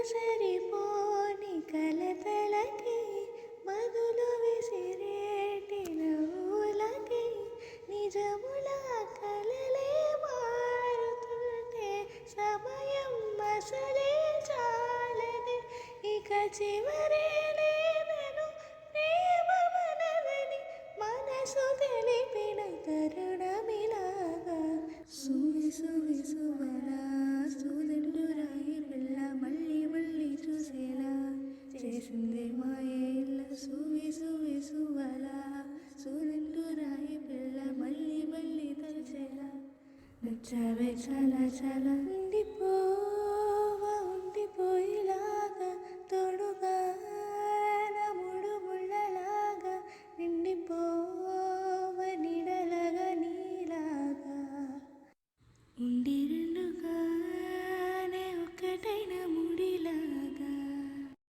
సరిపోని కలతలకి మధులు విసిరేటి నవ్వులకి నిజములా కలలే మారుతుంటే సమయం అసలే చాలదే ఇక చివరే లేదను ప్రేమ మనదని మనసు తెలిపిన తరుణమిలాగా సువి సువి సువలా సుదండురాయి పిల్ల మళ్ళీ మళ్ళీ చూసేలా చేసింది మాయే ఇలా సువి సువి సువలా సుదండురాయి పిల్ల మళ్ళీ మళ్ళీ తలచేలా నచ్చావే చాలా చాలా